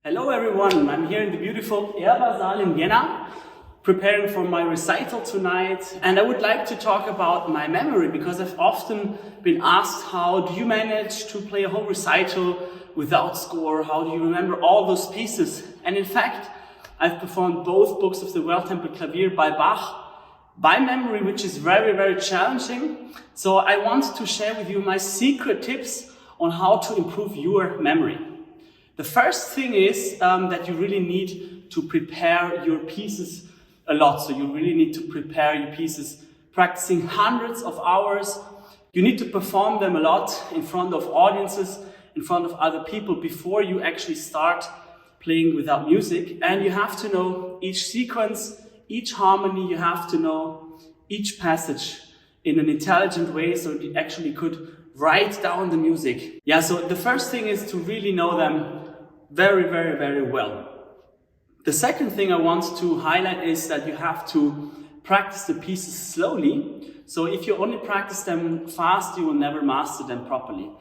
Hello everyone, I'm here in the beautiful Ehrbar in Vienna, preparing for my recital tonight, and I would like to talk about my memory because I've often been asked, how do you manage to play a whole recital without score? How do you remember all those pieces? And in fact, I've performed both books of the Well-Tempered Clavier by Bach by memory, which is very, very challenging. So I want to share with you my secret tips on how to improve your memory. The first thing is that you really need to prepare your pieces a lot. So you really need to prepare your pieces, practicing hundreds of hours. You need to perform them a lot in front of audiences, in front of other people before you actually start playing without music. And you have to know each sequence, each harmony. You have to know each passage in an intelligent way so you actually could write down the music. Yeah, so the first thing is to really know them very, very, very well. The second thing I want to highlight is that you have to practice the pieces slowly. So if you only practice them fast, you will never master them properly.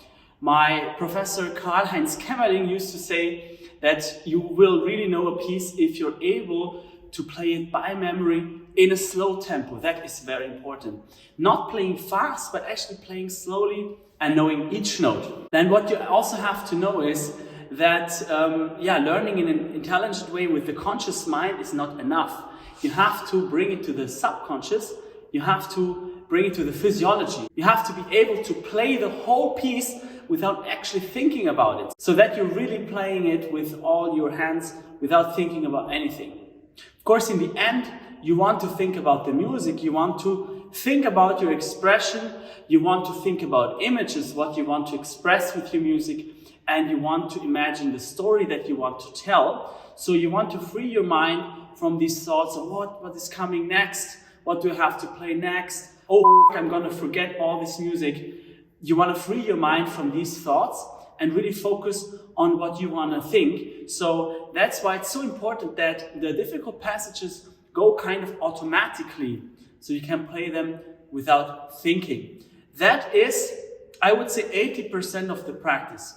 My professor Karl-Heinz Kämmerling used to say that you will really know a piece if you're able to play it by memory in a slow tempo. That is very important. Not playing fast, but actually playing slowly and knowing each note. Then what you also have to know is that learning in an intelligent way with the conscious mind is not enough. You have to bring it to the subconscious. You have to bring it to the physiology. You have to be able to play the whole piece without actually thinking about it, so that you're really playing it with all your hands without thinking about anything. Of course, in the end, you want to think about the music. You want to think about your expression. You want to think about images, what you want to express with your music. And you want to imagine the story that you want to tell. So you want to free your mind from these thoughts of what is coming next? What do I have to play next? Oh, I'm gonna forget all this music. You want to free your mind from these thoughts and really focus on what you want to think. So that's why it's so important that the difficult passages go kind of automatically, so you can play them without thinking. That is, I would say, 80% of the practice.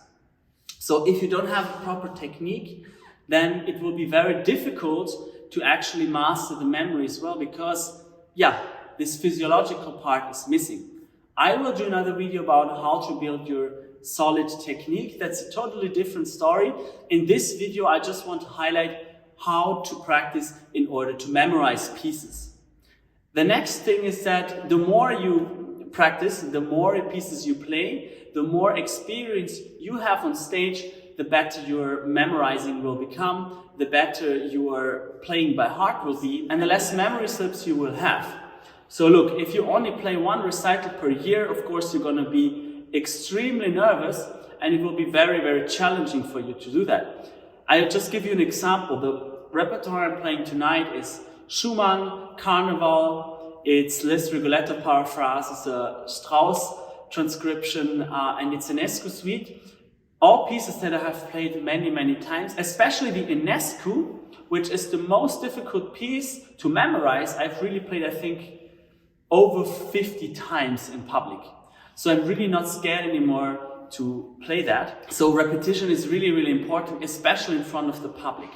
So if you don't have a proper technique, then it will be very difficult to actually master the memory as well, because this physiological part is missing. I will do another video about how to build your solid technique. That's a totally different story. In this video, I just want to highlight how to practice in order to memorize pieces. The next thing is that the more you practice, the more pieces you play, the more experience you have on stage, the better your memorizing will become, the better your playing by heart will be, and the less memory slips you will have. So look, if you only play one recital per year, of course you're going to be extremely nervous, and it will be very, very challenging for you to do that. I'll just give you an example. The repertoire I'm playing tonight is Schumann, Carnival, it's Les Rigoletto paraphrase, it's a Strauss transcription, and it's an Enescu suite. All pieces that I have played many, many times, especially the Enescu, which is the most difficult piece to memorize. I've really played, I think, over 50 times in public. So I'm really not scared anymore to play that. So repetition is really, really important, especially in front of the public.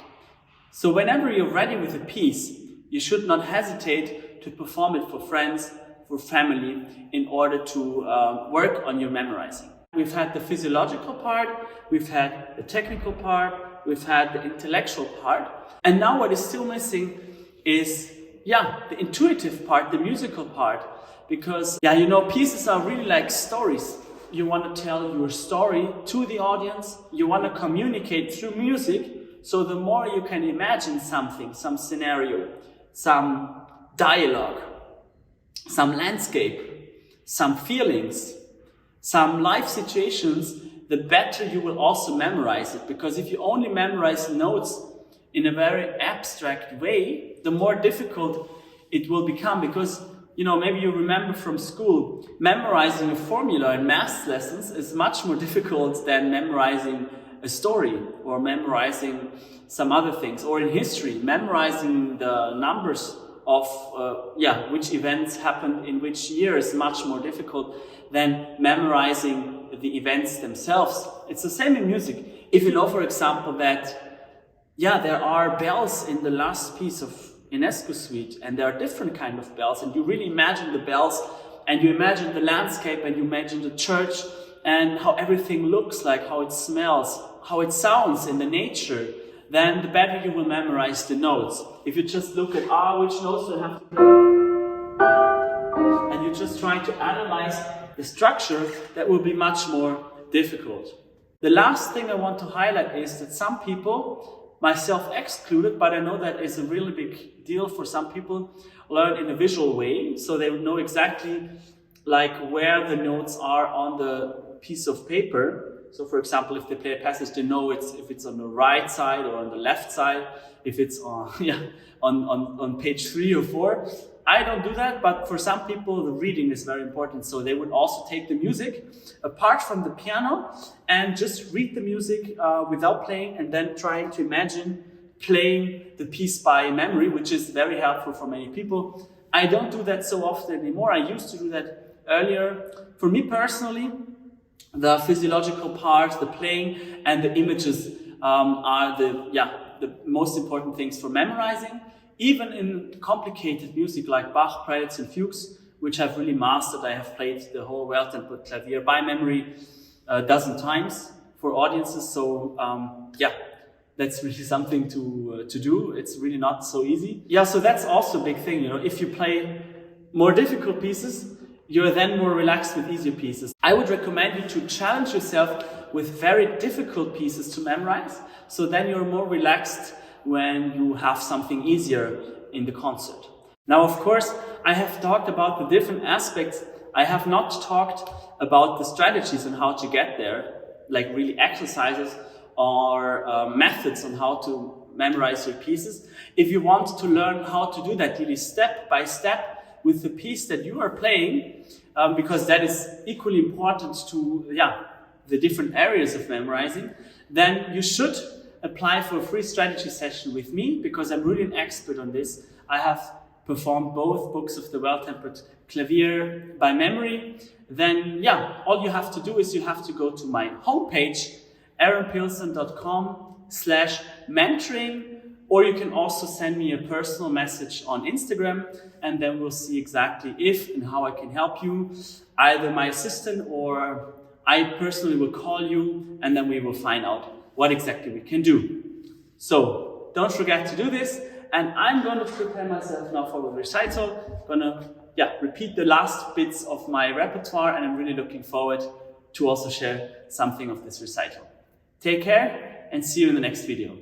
So whenever you're ready with a piece, you should not hesitate to perform it for friends, for family, in order to work on your memorizing. We've had the physiological part, we've had the technical part, we've had the intellectual part, and now what is still missing is the intuitive part, the musical part, because pieces are really like stories. You want to tell your story to the audience, you want to communicate through music, so the more you can imagine something, some scenario, some dialogue, some landscape, some feelings, some life situations, the better you will also memorize it. Because if you only memorize notes in a very abstract way, the more difficult it will become. Because, maybe you remember from school, memorizing a formula in math lessons is much more difficult than memorizing a story or memorizing some other things. Or in history, memorizing the numbers of which events happened in which year is much more difficult than memorizing the events themselves. It's the same in music. If you know, for example, that yeah, there are bells in the last piece of UNESCO suite, and there are different kind of bells, and you really imagine the bells, and you imagine the landscape, and you imagine the church, and how everything looks like, how it smells, how it sounds in the nature, then the better you will memorize the notes. If you just look at, which notes do I have to play, and you just try to analyze the structure, that will be much more difficult. The last thing I want to highlight is that some people, myself excluded, but I know that is a really big deal for some people, learn in a visual way, so they know exactly like where the notes are on the piece of paper. So for example, if they play a passage, they know if it's on the right side or on the left side, if it's on page 3 or 4. I don't do that, but for some people the reading is very important, so they would also take the music apart from the piano and just read the music without playing, and then trying to imagine playing the piece by memory, which is very helpful for many people. I don't do that so often anymore. I used to do that earlier. For me personally, the physiological part, the playing and the images are the most important things for memorizing. Even in complicated music like Bach, Preludes and Fugues, which I've really mastered. I have played the whole Well-Tempered Clavier by memory a dozen times for audiences. So that's really something to do. It's really not so easy. Yeah, so that's also a big thing. You know, if you play more difficult pieces, you're then more relaxed with easier pieces. I would recommend you to challenge yourself with very difficult pieces to memorize. So then you're more relaxed when you have something easier in the concert. Now, of course, I have talked about the different aspects. I have not talked about the strategies on how to get there, like really exercises or methods on how to memorize your pieces. If you want to learn how to do that really step by step with the piece that you are playing, because that is equally important to the different areas of memorizing, then you should apply for a free strategy session with me, because I'm really an expert on this. I have performed both books of the Well-Tempered Clavier by memory. Then all you have to do is you have to go to my homepage, aaronpilsen.com/mentoring, or you can also send me a personal message on Instagram, and then we'll see exactly if and how I can help you. Either my assistant or I personally will call you, and then we will find out what exactly we can do. So don't forget to do this, and I'm going to prepare myself now for the recital. I'm going to repeat the last bits of my repertoire, and I'm really looking forward to also share something of this recital. Take care and see you in the next video.